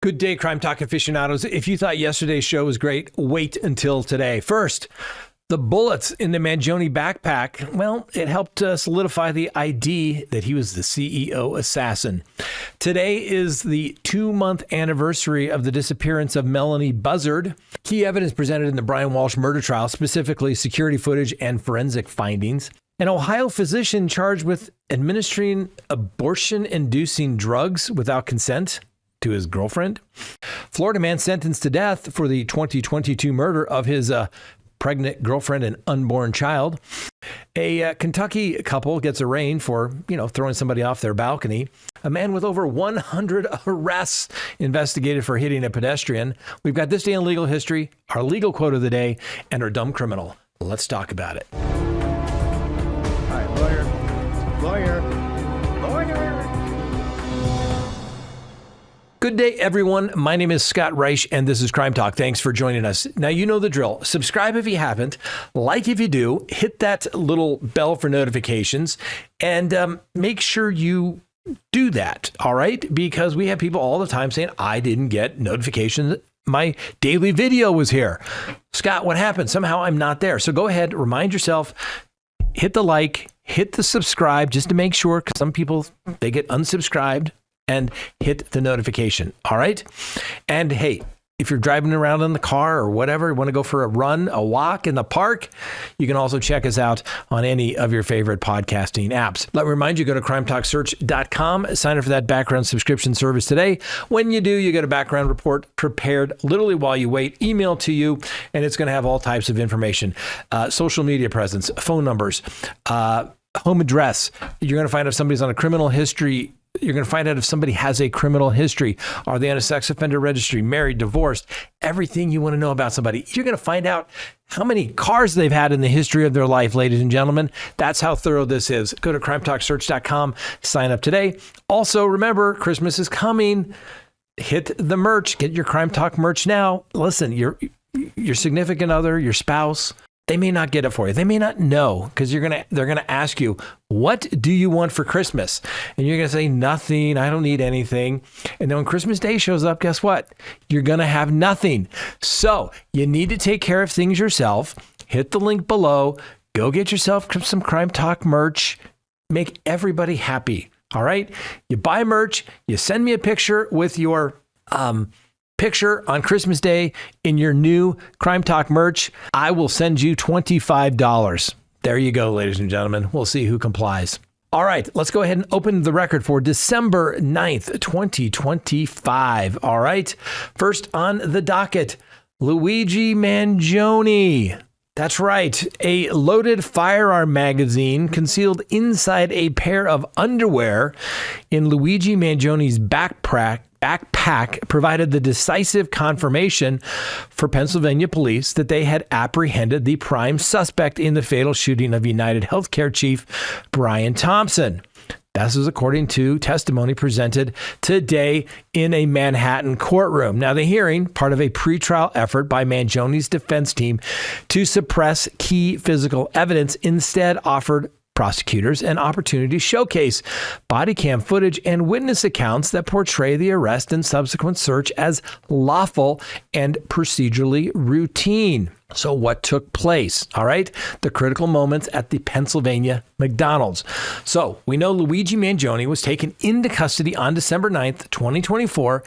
Good day, Crime Talk aficionados. If you thought yesterday's show was great, wait until today. First, the bullets in the Mangione backpack, well, it helped solidify the ID that he was the CEO assassin. Today is the 2-month anniversary of the disappearance of Melodee Buzzard. Key evidence presented in the Brian Walshe murder trial, specifically security footage and forensic findings. An Ohio physician charged with administering abortion-inducing drugs without consent to his girlfriend. Florida man sentenced to death for the 2022 murder of his pregnant girlfriend and unborn child. A Kentucky couple gets arraigned for, throwing somebody off their balcony. A man with over 100 arrests investigated for hitting a pedestrian. We've got this day in legal history, our legal quote of the day, and our dumb criminal. Let's talk about it. All right, lawyer. Good day, everyone. My name is Scott Reich, and this is Crime Talk. Thanks for joining us. Now, you know the drill. Subscribe if you haven't. Like if you do. Hit that little bell for notifications, and make sure you do that, all right? Because we have people all the time saying, I didn't get notifications that my daily video was here. Scott, what happened? Somehow I'm not there. So go ahead, remind yourself, hit the like, hit the subscribe, just to make sure, because some people, they get unsubscribed, and hit the notification. All right. And hey, if you're driving around in the car or whatever, you want to go for a run, a walk in the park, you can also check us out on any of your favorite podcasting apps. Let me remind you, go to crimetalksearch.com, sign up for that background subscription service today. When you do, you get a background report prepared literally while you wait, emailed to you, and it's going to have all types of information, social media presence, phone numbers, home address. You're going to find out if somebody's on a criminal history. You're going to find out if somebody has a criminal history. Are they on a sex offender registry, married, divorced? Everything you want to know about somebody. You're going to find out how many cars they've had in the history of their life, ladies and gentlemen. That's how thorough this is. Go to crimetalksearch.com, sign up today. Also, remember, Christmas is coming. Hit the merch. Get your Crime Talk merch now. Listen, your significant other, your spouse, they may not get it for you. They may not know, because they're gonna ask you, what do you want for Christmas? And you're gonna say, nothing. I don't need anything. And then when Christmas Day shows up, guess what? You're gonna have nothing. So you need to take care of things yourself. Hit the link below. Go get yourself some Crime Talk merch. Make everybody happy. All right. You buy merch. You send me a picture with your picture on Christmas Day in your new Crime Talk merch. I will send you $25. There you go, ladies and gentlemen. We'll see who complies. All right, let's go ahead and open the record for December 9th, 2025. All right, first on the docket, Luigi Mangione. That's right. A loaded firearm magazine concealed inside a pair of underwear in Luigi Mangione's backpack provided the decisive confirmation for Pennsylvania police that they had apprehended the prime suspect in the fatal shooting of United Healthcare chief Brian Thompson. This is according to testimony presented today in a Manhattan courtroom. Now, the hearing, part of a pretrial effort by Mangione's defense team to suppress key physical evidence, instead offered prosecutors an opportunity to showcase body cam footage and witness accounts that portray the arrest and subsequent search as lawful and procedurally routine. So what took place? All right. The critical moments at the Pennsylvania McDonald's. So we know Luigi Mangione was taken into custody on December 9th, 2024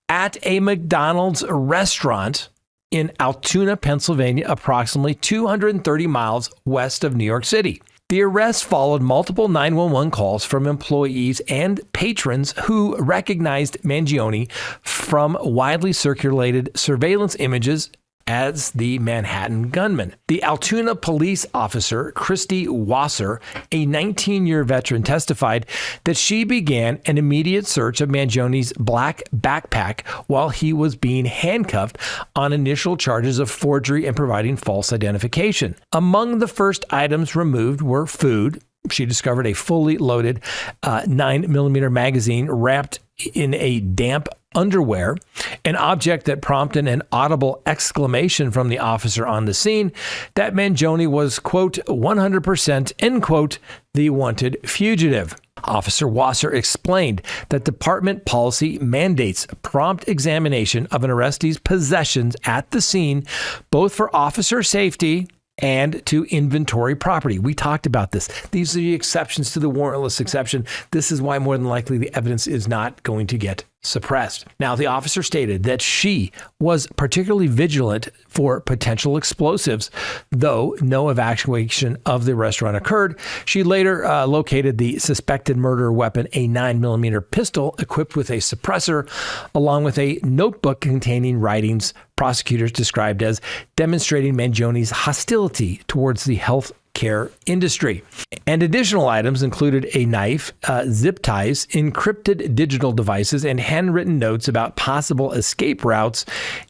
at a McDonald's restaurant in Altoona, Pennsylvania, approximately 230 miles west of New York City. The arrest followed multiple 911 calls from employees and patrons who recognized Mangione from widely circulated surveillance images as the Manhattan gunman. The Altoona police officer, Christy Wasser, a 19-year veteran, testified that she began an immediate search of Mangione's black backpack while he was being handcuffed on initial charges of forgery and providing false identification. Among the first items removed were food. She discovered a fully loaded 9mm magazine wrapped in a damp underwear, an object that prompted an audible exclamation from the officer on the scene that Mangione was, quote, 100%, end quote, the wanted fugitive. Officer Walshe explained that department policy mandates prompt examination of an arrestee's possessions at the scene, both for officer safety and to inventory property. We talked about this. These are the exceptions to the warrantless exception. This is why more than likely the evidence is not going to get suppressed. Now, the officer stated that she was particularly vigilant for potential explosives, though no evacuation of the restaurant occurred. She later located the suspected murder weapon, a 9mm pistol equipped with a suppressor, along with a notebook containing writings prosecutors described as demonstrating Mangione's hostility towards the health care industry. And additional items included a knife, zip ties, encrypted digital devices, and handwritten notes about possible escape routes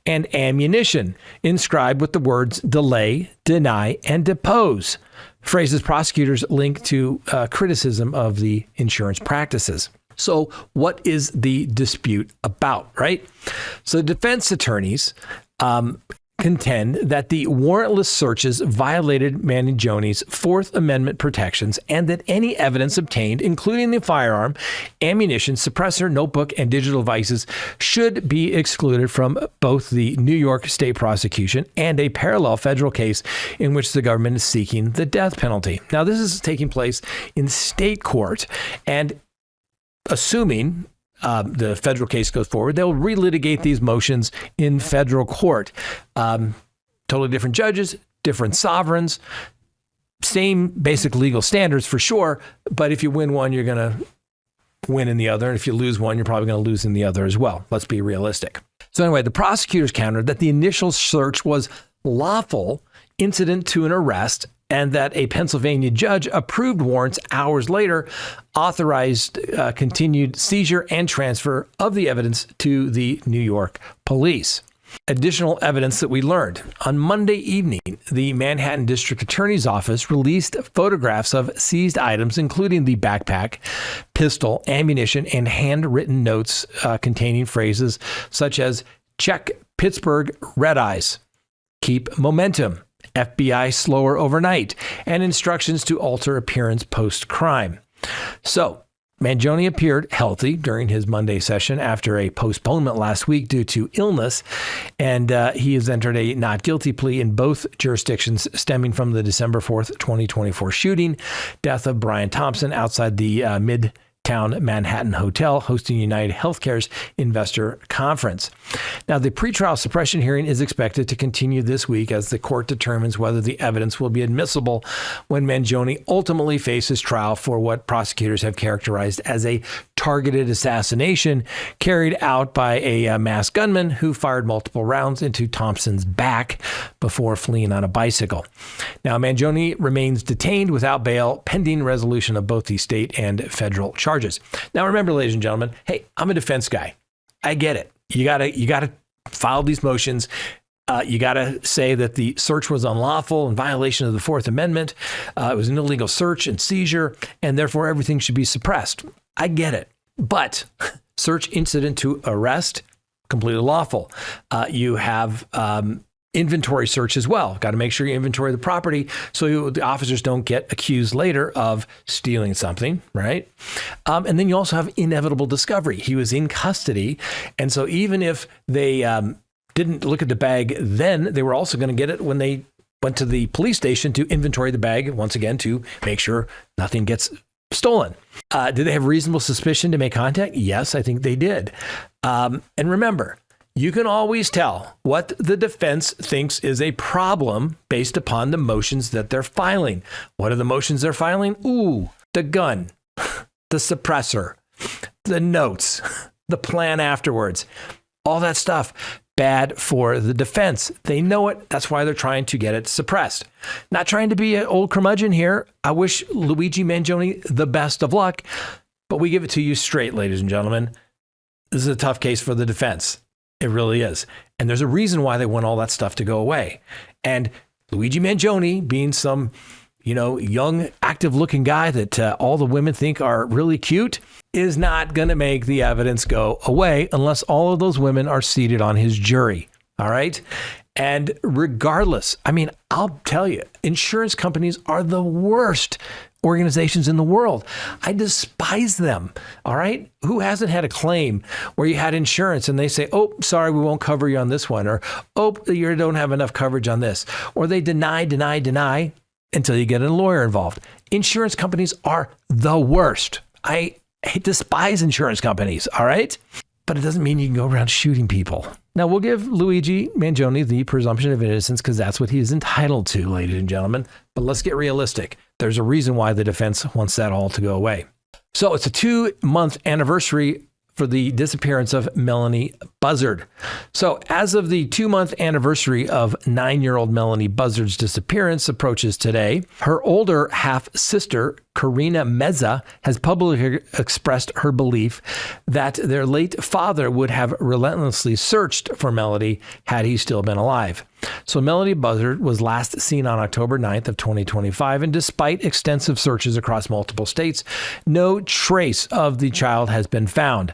and ammunition, inscribed with the words delay, deny, and depose. Phrases prosecutors link to criticism of the insurance practices. So what is the dispute about, right? So defense attorneys contend that the warrantless searches violated Mangione's Fourth Amendment protections and that any evidence obtained, including the firearm, ammunition, suppressor, notebook, and digital devices, should be excluded from both the New York state prosecution and a parallel federal case in which the government is seeking the death penalty. Now, this is taking place in state court, and assuming the federal case goes forward, they'll relitigate these motions in federal court. Totally different judges, different sovereigns, same basic legal standards for sure. But if you win one, you're going to win in the other. And if you lose one, you're probably going to lose in the other as well. Let's be realistic. So anyway, the prosecutors countered that the initial search was lawful incident to an arrest, and that a Pennsylvania judge approved warrants hours later, authorized continued seizure and transfer of the evidence to the New York police. Additional evidence that we learned. On Monday evening, the Manhattan District Attorney's Office released photographs of seized items, including the backpack, pistol, ammunition, and handwritten notes containing phrases such as check Pittsburgh red eyes, keep momentum, FBI slower overnight, and instructions to alter appearance post-crime. So, Mangione appeared healthy during his Monday session after a postponement last week due to illness, and he has entered a not guilty plea in both jurisdictions stemming from the December 4th, 2024 shooting, death of Brian Thompson outside the Midtown Manhattan Hotel hosting United Healthcare's investor conference. Now, the pretrial suppression hearing is expected to continue this week as the court determines whether the evidence will be admissible when Mangione ultimately faces trial for what prosecutors have characterized as a targeted assassination carried out by a masked gunman who fired multiple rounds into Thompson's back before fleeing on a bicycle. Now, Mangione remains detained without bail pending resolution of both the state and federal charges. Now, remember, ladies and gentlemen, hey, I'm a defense guy. I get it. You gotta file these motions. You got to say that the search was unlawful in violation of the Fourth Amendment. It was an illegal search and seizure, and therefore everything should be suppressed. I get it. But search incident to arrest, completely lawful. You have inventory search as well. Got to make sure you inventory the property so the officers don't get accused later of stealing something, right? And then you also have inevitable discovery. He was in custody. And so even if they didn't look at the bag then, they were also going to get it when they went to the police station to inventory the bag, once again, to make sure nothing gets stolen. Did they have reasonable suspicion to make contact? Yes, I think they did. And remember, you can always tell what the defense thinks is a problem based upon the motions that they're filing. What are the motions they're filing? Ooh, the gun, the suppressor, the notes, the plan afterwards, all that stuff. Bad for the defense. They know it. That's why they're trying to get it suppressed. Not trying to be an old curmudgeon here. I wish Luigi Mangione the best of luck, but we give it to you straight, ladies and gentlemen. This is a tough case for the defense. It really is. And there's a reason why they want all that stuff to go away. And Luigi Mangione, being some, young, active-looking guy that all the women think are really cute, is not going to make the evidence go away unless all of those women are seated on his jury. All right? And regardless, I'll tell you, insurance companies are the worst organizations in the world. I despise them. All right. Who hasn't had a claim where you had insurance and they say, oh, sorry, we won't cover you on this one. Or, oh, you don't have enough coverage on this. Or they deny until you get a lawyer involved. Insurance companies are the worst. I despise insurance companies. All right. But it doesn't mean you can go around shooting people. Now, we'll give Luigi Mangione the presumption of innocence because that's what he is entitled to, ladies and gentlemen. But let's get realistic. There's a reason why the defense wants that all to go away. So it's a 2-month anniversary for the disappearance of Melodee Buzzard. So as of the 2-month anniversary of 9-year-old Melodee Buzzard's disappearance approaches today, her older half-sister, Karina Meza, has publicly expressed her belief that their late father would have relentlessly searched for Melodee had he still been alive. So Melodee Buzzard was last seen on October 9th of 2025, and despite extensive searches across multiple states, no trace of the child has been found.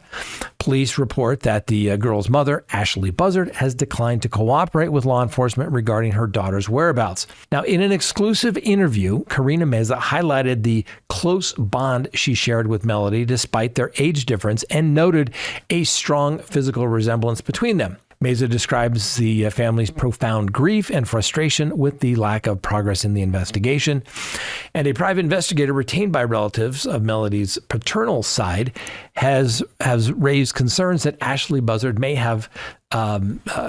Police report that the girl's mother, Ashley Buzzard, has declined to cooperate with law enforcement regarding her daughter's whereabouts. Now, in an exclusive interview, Karina Meza highlighted the close bond she shared with Melodee despite their age difference and noted a strong physical resemblance between them. Meza describes the family's profound grief and frustration with the lack of progress in the investigation. And a private investigator retained by relatives of Melodee's paternal side has raised concerns that Ashley Buzzard may have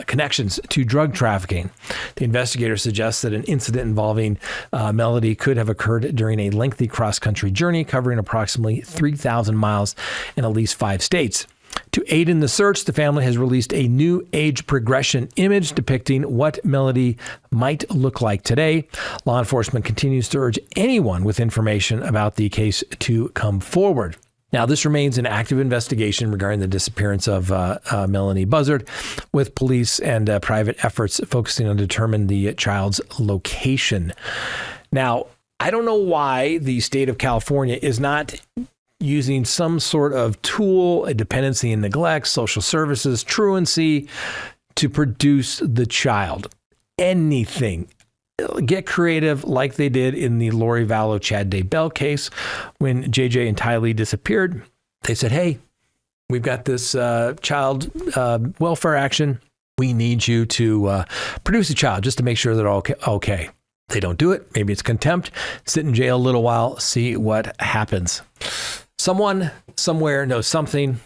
connections to drug trafficking. The investigator suggests that an incident involving Melodee could have occurred during a lengthy cross-country journey covering approximately 3,000 miles in at least 5 states. To aid in the search, the family has released a new age progression image depicting what Melodee might look like today. Law enforcement continues to urge anyone with information about the case to come forward. Now, this remains an active investigation regarding the disappearance of Melodee Buzzard, with police and private efforts focusing on determining the child's location. Now, I don't know why the state of California is not using some sort of tool, a dependency and neglect, social services, truancy to produce the child. Anything. Get creative like they did in the Lori Vallow Chad Daybell case when JJ and Ty Lee disappeared. They said, hey, we've got this child welfare action. We need you to produce a child just to make sure they're all okay. They don't do it. Maybe it's contempt. Sit in jail a little while, see what happens. Someone somewhere knows something,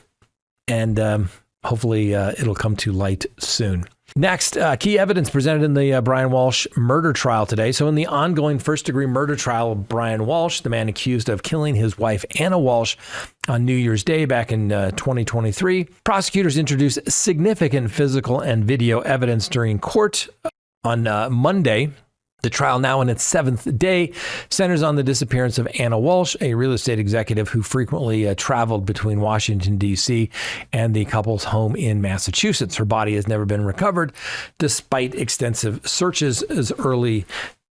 and hopefully it'll come to light soon. Next, key evidence presented in the Brian Walshe murder trial today. So in the ongoing first-degree murder trial of Brian Walshe, the man accused of killing his wife, Anna Walshe, on New Year's Day back in 2023, prosecutors introduced significant physical and video evidence during court on Monday. The trial, now in its 7th day, centers on the disappearance of Anna Walshe, a real estate executive who frequently traveled between Washington, D.C. and the couple's home in Massachusetts. Her body has never been recovered, despite extensive searches as early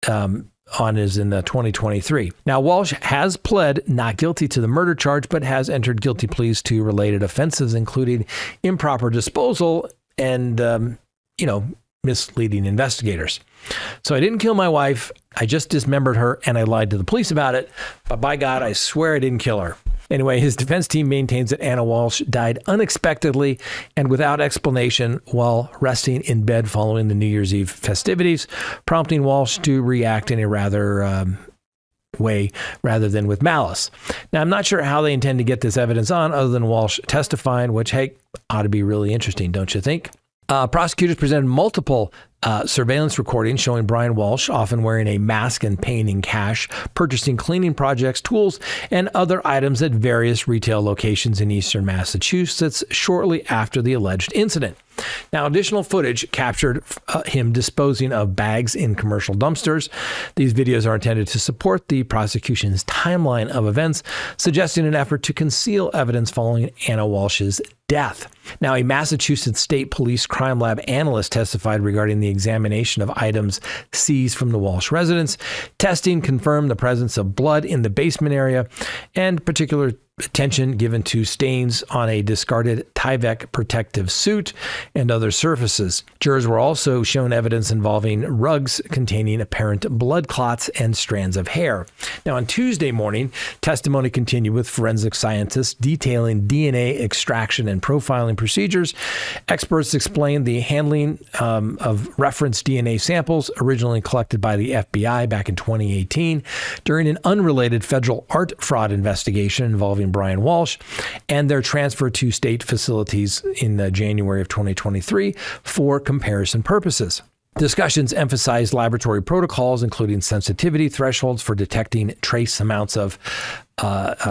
on as in 2023. Now, Walshe has pled not guilty to the murder charge, but has entered guilty pleas to related offenses, including improper disposal and, misleading investigators. So I didn't kill my wife. I just dismembered her and I lied to the police about it. But by God, I swear I didn't kill her. Anyway, his defense team maintains that Anna Walshe died unexpectedly and without explanation while resting in bed following the New Year's Eve festivities, prompting Walshe to react in a rather way rather than with malice. Now, I'm not sure how they intend to get this evidence on other than Walshe testifying, which, hey, ought to be really interesting, don't you think? Prosecutors presented multiple surveillance recordings showing Brian Walshe, often wearing a mask and paying in cash, purchasing cleaning projects, tools, and other items at various retail locations in eastern Massachusetts shortly after the alleged incident. Now, additional footage captured him disposing of bags in commercial dumpsters. These videos are intended to support the prosecution's timeline of events, suggesting an effort to conceal evidence following Anna Walshe's death. Now, a Massachusetts State Police Crime Lab analyst testified regarding the examination of items seized from the Walshe residence. Testing confirmed the presence of blood in the basement area and particular attention given to stains on a discarded Tyvek protective suit and other surfaces. Jurors were also shown evidence involving rugs containing apparent blood clots and strands of hair. Now, on Tuesday morning, testimony continued with forensic scientists detailing DNA extraction and profiling procedures. Experts explained the handling of reference DNA samples originally collected by the FBI back in 2018 during an unrelated federal art fraud investigation involving Brian Walshe, and their transfer to state facilities in January of 2023 for comparison purposes. Discussions emphasized laboratory protocols, including sensitivity thresholds for detecting trace amounts of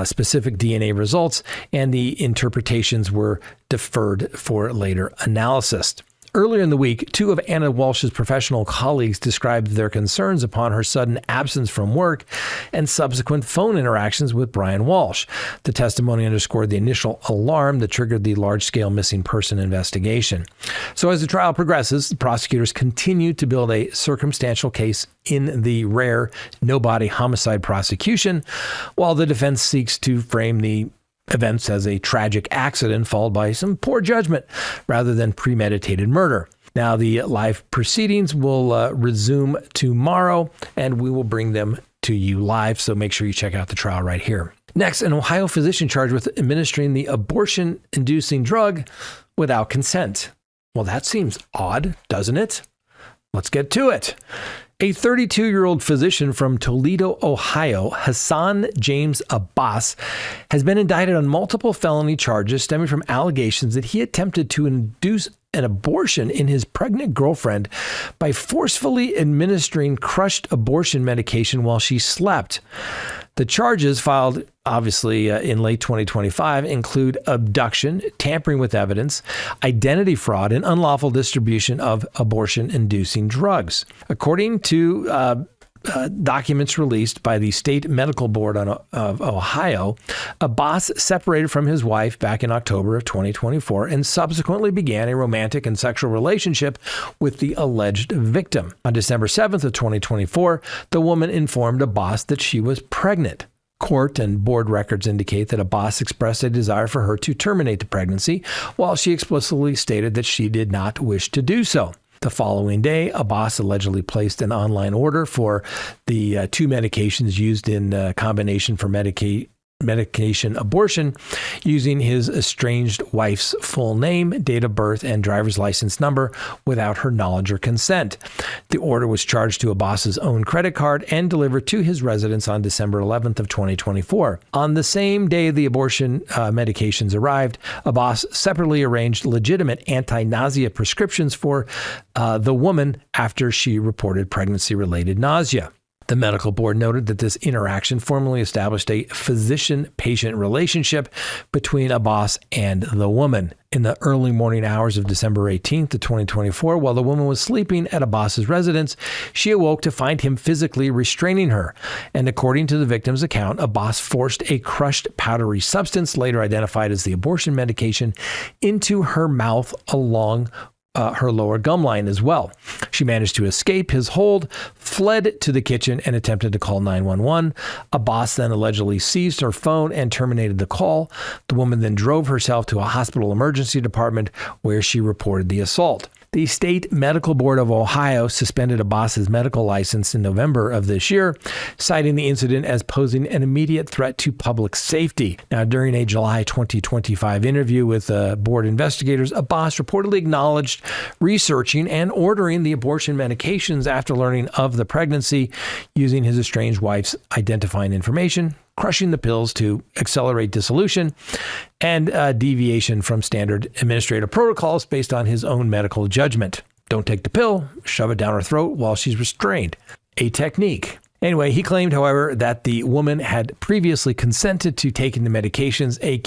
specific DNA results, and the interpretations were deferred for later analysis. Earlier in the week, two of Anna Walsh's professional colleagues described their concerns upon her sudden absence from work and subsequent phone interactions with Brian Walshe. The testimony underscored the initial alarm that triggered the large-scale missing person investigation. So as the trial progresses, the prosecutors continue to build a circumstantial case in the rare no-body homicide prosecution, while the defense seeks to frame the events as a tragic accident followed by some poor judgment rather than premeditated murder. Now, the live proceedings will resume tomorrow, and we will bring them to you live, so make sure you check out the trial right here. Next, an Ohio physician charged with administering the abortion-inducing drug without consent. Well, that seems odd, doesn't it? Let's get to it. A 32-year-old physician from Toledo, Ohio, Hassan James Abbas, has been indicted on multiple felony charges stemming from allegations that he attempted to induce an abortion in his pregnant girlfriend by forcefully administering crushed abortion medication while she slept. The charges filed, obviously, in late 2025 include abduction, tampering with evidence, identity fraud, and unlawful distribution of abortion-inducing drugs. According to documents released by the State Medical Board of Ohio, Abbas separated from his wife back in October of 2024 and subsequently began a romantic and sexual relationship with the alleged victim. On December 7th of 2024, the woman informed Abbas that she was pregnant. Court and board records indicate that Abbas expressed a desire for her to terminate the pregnancy, while she explicitly stated that she did not wish to do so. The following day, Abbas allegedly placed an online order for the two medications used in combination for medication abortion using his estranged wife's full name, date of birth, and driver's license number without her knowledge or consent. The order was charged to Abbas's own credit card and delivered to his residence on December 11th of 2024. On the same day the abortion medications arrived, Abbas separately arranged legitimate anti-nausea prescriptions for the woman after she reported pregnancy-related nausea. The medical board noted that this interaction formally established a physician-patient relationship between Abbas and the woman. In the early morning hours of December 18th of 2024, while the woman was sleeping at Abbas's residence, she awoke to find him physically restraining her. And according to the victim's account, Abbas forced a crushed powdery substance, later identified as the abortion medication, into her mouth along her lower gum line as well. She managed to escape his hold, fled to the kitchen, and attempted to call 911. Abbas then allegedly seized her phone and terminated the call. The woman then drove herself to a hospital emergency department where she reported the assault. The State Medical Board of Ohio suspended Abbas's medical license in November of this year, citing the incident as posing an immediate threat to public safety. Now, during a July 2025 interview with board investigators, Abbas reportedly acknowledged researching and ordering the abortion medications after learning of the pregnancy, using his estranged wife's identifying information, crushing the pills to accelerate dissolution, and deviation from standard administrative protocols based on his own medical judgment. Don't take the pill, shove it down her throat while she's restrained. A technique. Anyway, he claimed, however, that the woman had previously consented to taking the medications, a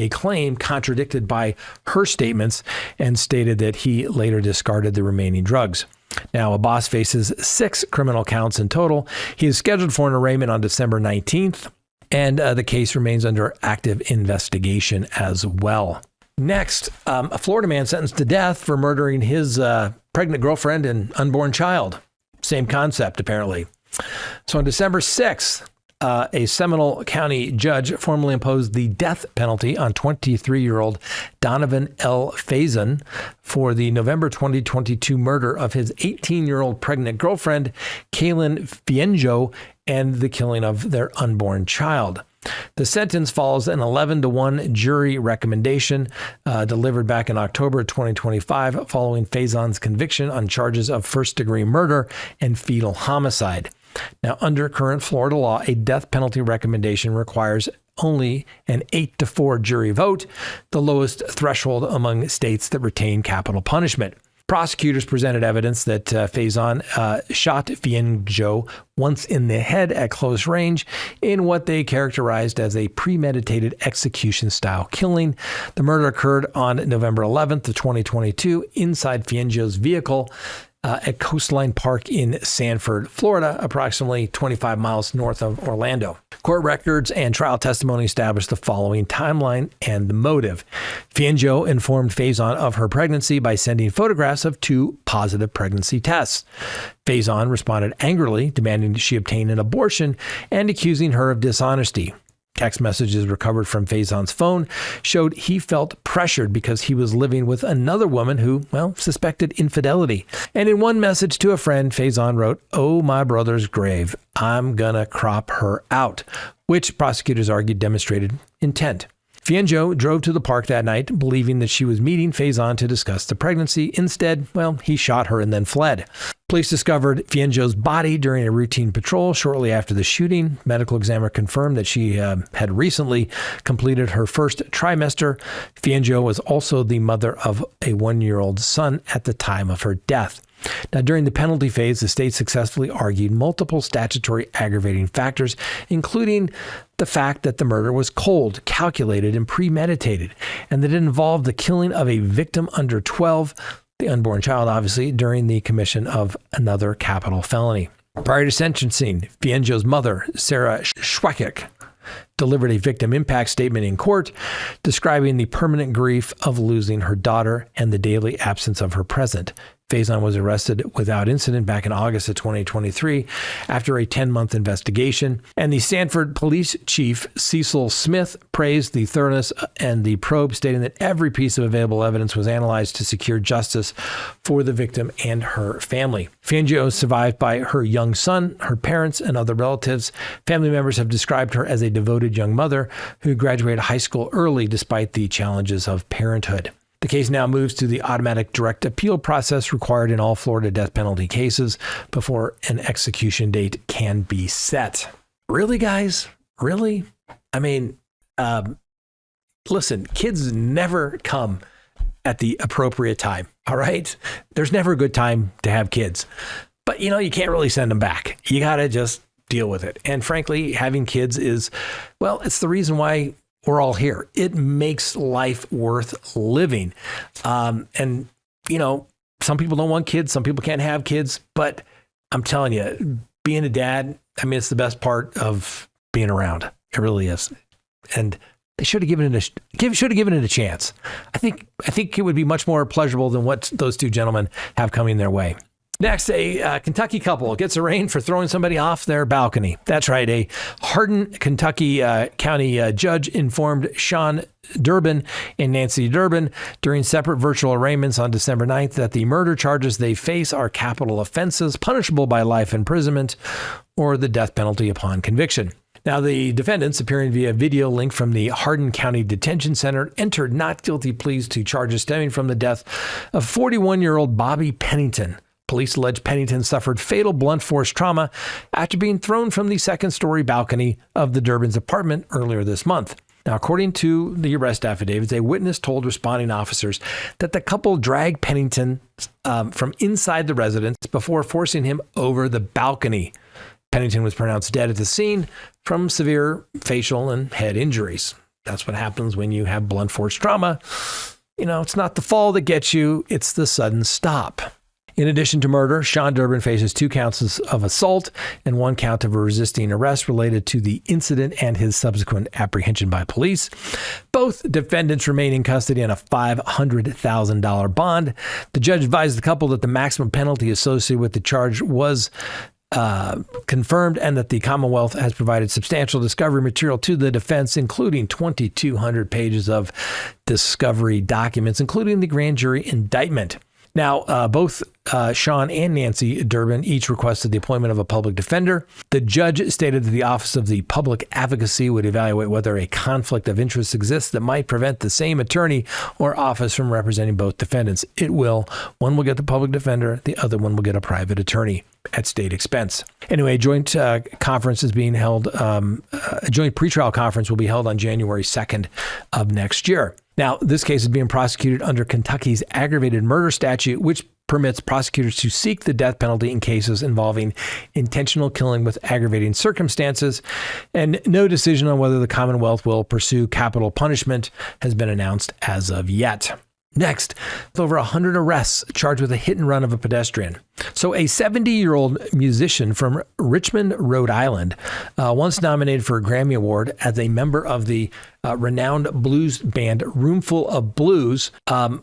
claim contradicted by her statements, and stated that he later discarded the remaining drugs. Now, Abbas faces 6 criminal counts in total. He is scheduled for an arraignment on December 19th, and the case remains under active investigation as well. Next, a Florida man sentenced to death for murdering his pregnant girlfriend and unborn child. Same concept, apparently. So on December 6th, a Seminole County judge formally imposed the death penalty on 23-year-old Donovan L. Faison for the November 2022 murder of his 18-year-old pregnant girlfriend, Kaylin Fienjo, and the killing of their unborn child. The sentence follows an 11-1 jury recommendation delivered back in October 2025 following Faison's conviction on charges of first-degree murder and fetal homicide. Now, under current Florida law, a death penalty recommendation requires only an 8-4 jury vote, the lowest threshold among states that retain capital punishment. Prosecutors presented evidence that Faison shot Fienjo once in the head at close range in what they characterized as a premeditated execution-style killing. The murder occurred on November 11th of 2022 inside Fienjo's vehicle at Coastline Park in Sanford, Florida, approximately 25 miles north of Orlando. Court records and trial testimony established the following timeline and the motive. Fienjo informed Faison of her pregnancy by sending photographs of 2 positive pregnancy tests. Faison responded angrily, demanding that she obtain an abortion and accusing her of dishonesty. Text messages recovered from Faison's phone showed he felt pressured because he was living with another woman who, suspected infidelity. And in one message to a friend, Faison wrote, "Oh, my brother's grave. I'm gonna crop her out," which prosecutors argued demonstrated intent. Fienjo drove to the park that night, believing that she was meeting Faison to discuss the pregnancy. Instead, he shot her and then fled. Police discovered Fienjo's body during a routine patrol shortly after the shooting. Medical examiner confirmed that she had recently completed her first trimester. Fienjo was also the mother of a 1-year-old son at the time of her death. Now, during the penalty phase, the state successfully argued multiple statutory aggravating factors, including the fact that the murder was cold, calculated, and premeditated, and that it involved the killing of a victim under 12, the unborn child, obviously, during the commission of another capital felony. Prior to sentencing, Fienjo's mother, Sarah Schweikik, delivered a victim impact statement in court describing the permanent grief of losing her daughter and the daily absence of her present. Faison was arrested without incident back in August of 2023 after a 10-month investigation. And the Sanford Police Chief, Cecil Smith, praised the thoroughness and the probe, stating that every piece of available evidence was analyzed to secure justice for the victim and her family. Fienjo is survived by her young son, her parents, and other relatives. Family members have described her as a devoted young mother who graduated high school early despite the challenges of parenthood. The case now moves to the automatic direct appeal process required in all Florida death penalty cases before an execution date can be set. Really, guys? Really? Listen, kids never come at the appropriate time, all right? There's never a good time to have kids. But, you can't really send them back. You got to just deal with it. And frankly, having kids is, it's the reason why we're all here. It makes life worth living. Some people don't want kids. Some people can't have kids. But I'm telling you, being a dad, it's the best part of being around. It really is. And they should have given it a chance. I think it would be much more pleasurable than what those 2 gentlemen have coming their way. Next, a Kentucky couple gets arraigned for throwing somebody off their balcony. That's right. A Hardin, Kentucky county judge informed Sean Durbin and Nancy Durbin during separate virtual arraignments on December 9th that the murder charges they face are capital offenses punishable by life imprisonment or the death penalty upon conviction. Now, the defendants, appearing via video link from the Hardin County Detention Center, entered not guilty pleas to charges stemming from the death of 41-year-old Bobby Pennington. Police allege Pennington suffered fatal blunt force trauma after being thrown from the second-story balcony of the Durbin's apartment earlier this month. Now, according to the arrest affidavits, a witness told responding officers that the couple dragged Pennington from inside the residence before forcing him over the balcony. Pennington was pronounced dead at the scene from severe facial and head injuries. That's what happens when you have blunt force trauma. It's not the fall that gets you, it's the sudden stop. In addition to murder, Sean Durbin faces 2 counts of assault and 1 count of resisting arrest related to the incident and his subsequent apprehension by police. Both defendants remain in custody on a $500,000 bond. The judge advised the couple that the maximum penalty associated with the charge was confirmed, and that the Commonwealth has provided substantial discovery material to the defense, including 2,200 pages of discovery documents, including the grand jury indictment. Now, both Sean and Nancy Durbin each requested the appointment of a public defender. The judge stated that the Office of the Public Advocacy would evaluate whether a conflict of interest exists that might prevent the same attorney or office from representing both defendants. It will. One will get the public defender. The other one will get a private attorney at state expense. Anyway, a joint conference is being held. A joint pretrial conference will be held on January 2nd of next year. Now, this case is being prosecuted under Kentucky's aggravated murder statute, which permits prosecutors to seek the death penalty in cases involving intentional killing with aggravating circumstances. And no decision on whether the Commonwealth will pursue capital punishment has been announced as of yet. Next, over 100 arrests charged with a hit and run of a pedestrian. So a 70-year-old musician from Richmond, Rhode Island, once nominated for a Grammy Award as a member of the renowned blues band Roomful of Blues,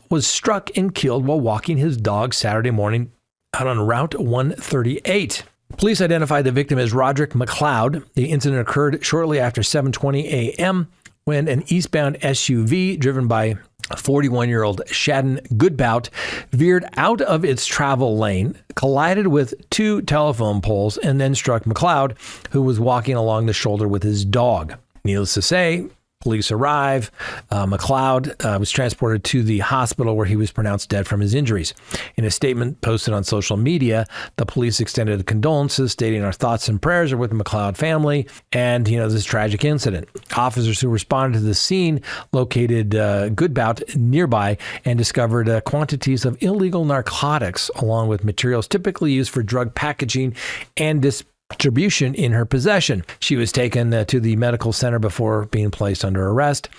was struck and killed while walking his dog Saturday morning out on Route 138. Police identified the victim as Roderick McLeod. The incident occurred shortly after 7:20 a.m. when an eastbound SUV driven by 41-year-old Shadden Goodbout veered out of its travel lane, collided with two telephone poles, and then struck McLeod, who was walking along the shoulder with his dog. Needless to say, police arrive. McLeod was transported to the hospital where he was pronounced dead from his injuries. In a statement posted on social media, the police extended condolences, stating, "Our thoughts and prayers are with the McLeod family and, this tragic incident." Officers who responded to the scene located Goodbout nearby and discovered quantities of illegal narcotics along with materials typically used for drug packaging and distribution in her possession. She was taken to the medical center before being placed under arrest.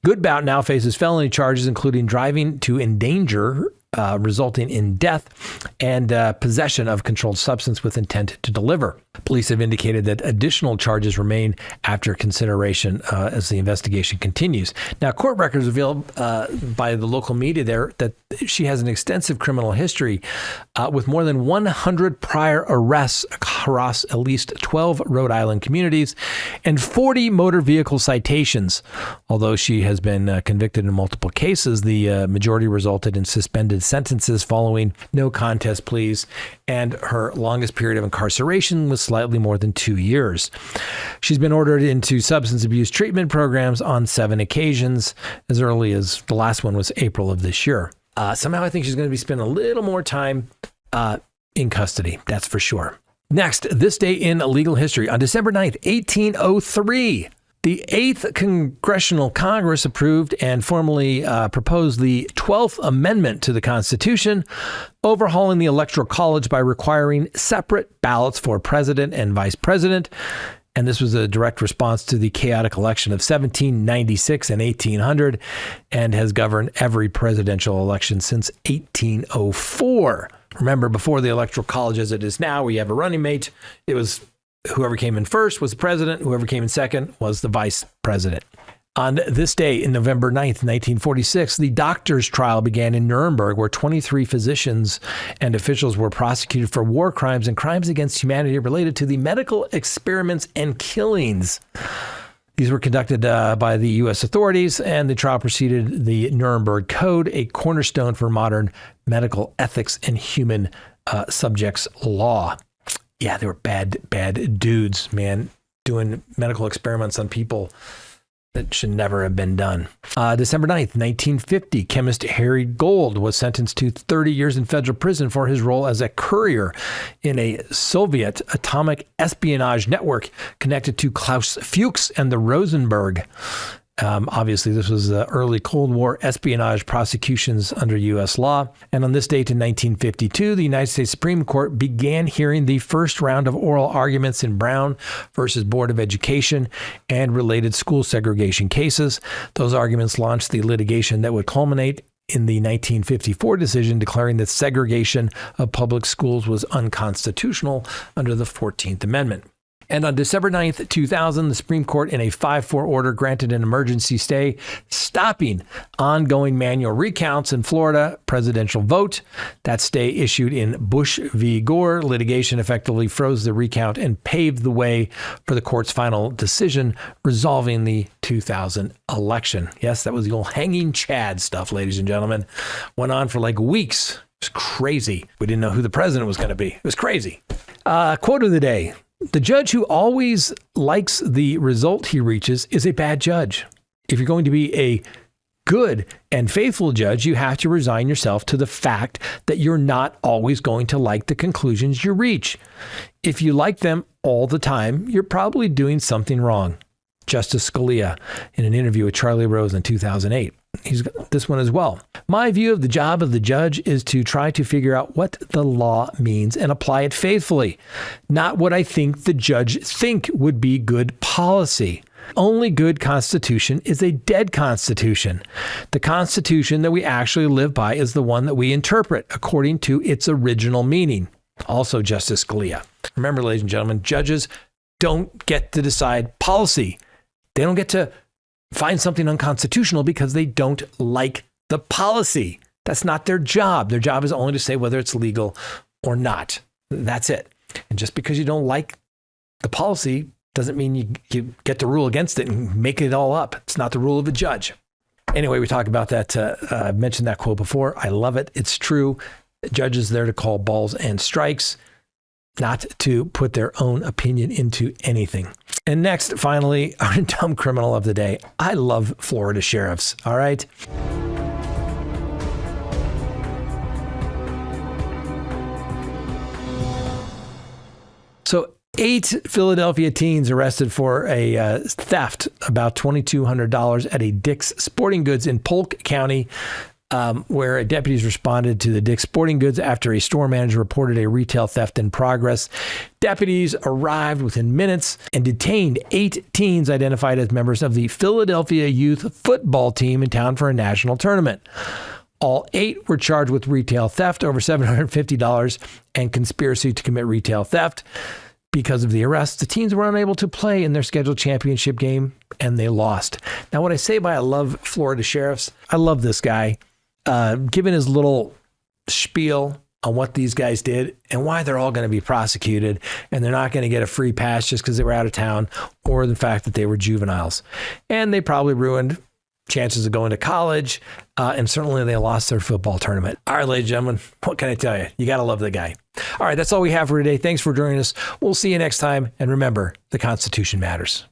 Goodbout now faces felony charges, including driving to endanger, resulting in death, and possession of controlled substance with intent to deliver. Police have indicated that additional charges remain after consideration as the investigation continues. Now, court records revealed by the local media there that she has an extensive criminal history with more than 100 prior arrests across at least 12 Rhode Island communities and 40 motor vehicle citations. Although she has been convicted in multiple cases, the majority resulted in suspended sentences following no contest pleas, and her longest period of incarceration was slightly more than 2 years. She's been ordered into substance abuse treatment programs on 7 occasions, as early as the last one was April of this year. Somehow I think she's going to be spending a little more time in custody, that's for sure. Next, this day in legal history. On December 9th, 1803, the 8th Congressional Congress approved and formally proposed the 12th Amendment to the Constitution, overhauling the Electoral College by requiring separate ballots for president and vice president. And this was a direct response to the chaotic election of 1796 and 1800 and has governed every presidential election since 1804. Remember, before the Electoral College as it is now, where you have a running mate, it was whoever came in first was the president, whoever came in second was the vice president. On this day, in November 9th, 1946, the doctor's trial began in Nuremberg, where 23 physicians and officials were prosecuted for war crimes and crimes against humanity related to the medical experiments and killings. These were conducted by the U.S. authorities, and the trial preceded the Nuremberg Code, a cornerstone for modern medical ethics and human subjects law. Yeah, they were bad dudes, man, doing medical experiments on people that should never have been done. December 9th, 1950, chemist Harry Gold was sentenced to 30 years in federal prison for his role as a courier in a Soviet atomic espionage network connected to Klaus Fuchs and the Rosenberg. Obviously, this was the early Cold War espionage prosecutions under U.S. law. And on this date in 1952, the United States Supreme Court began hearing the first round of oral arguments in Brown versus Board of Education and related school segregation cases. Those arguments launched the litigation that would culminate in the 1954 decision declaring that segregation of public schools was unconstitutional under the 14th Amendment. And on December 9th, 2000, the Supreme Court in a 5-4 order granted an emergency stay, stopping ongoing manual recounts in Florida presidential vote. That stay issued in Bush v. Gore. Litigation effectively froze the recount and paved the way for the court's final decision, resolving the 2000 election. Yes, that was the old hanging Chad stuff, ladies and gentlemen. Went on for like weeks. It was crazy. We didn't know who the president was going to be. It was crazy. Quote of the day. The judge who always likes the result he reaches is a bad judge. If you're going to be a good and faithful judge, you have to resign yourself to the fact that you're not always going to like the conclusions you reach. If you like them all the time, you're probably doing something wrong. Justice Scalia in an interview with Charlie Rose in 2008. He's got this one as well. My view of the job of the judge is to try to figure out what the law means and apply it faithfully, not what I think the judge think would be good policy. Only good constitution is a dead constitution. The constitution that we actually live by is the one that we interpret according to its original meaning. Also, Justice Scalia. Remember, ladies and gentlemen, judges don't get to decide policy. They don't get to find something unconstitutional because they don't like the policy. That's not their job. Their job is only to say whether it's legal or not. That's it. And just because you don't like the policy doesn't mean you get to rule against it and make it all up. It's not the rule of a judge. Anyway, we talk about that. I mentioned that quote before. I love it. It's true. Judges are there to call balls and strikes, not to put their own opinion into anything. And next, finally, our dumb criminal of the day. I love Florida sheriffs. All right. So 8 Philadelphia teens arrested for a theft, about $2,200 at a Dick's Sporting Goods in Polk County, where deputies responded to the Dick's Sporting Goods after a store manager reported a retail theft in progress. Deputies arrived within minutes and detained 8 teens identified as members of the Philadelphia youth football team in town for a national tournament. All 8 were charged with retail theft over $750 and conspiracy to commit retail theft. Because of the arrest, the teens were unable to play in their scheduled championship game, and they lost. Now, what I say by I love Florida sheriffs, I love this guy. Given his little spiel on what these guys did and why they're all going to be prosecuted, and they're not going to get a free pass just because they were out of town or the fact that they were juveniles. And they probably ruined chances of going to college, and certainly they lost their football tournament. All right, ladies and gentlemen, what can I tell you? You got to love the guy. All right, that's all we have for today. Thanks for joining us. We'll see you next time. And remember, the Constitution matters.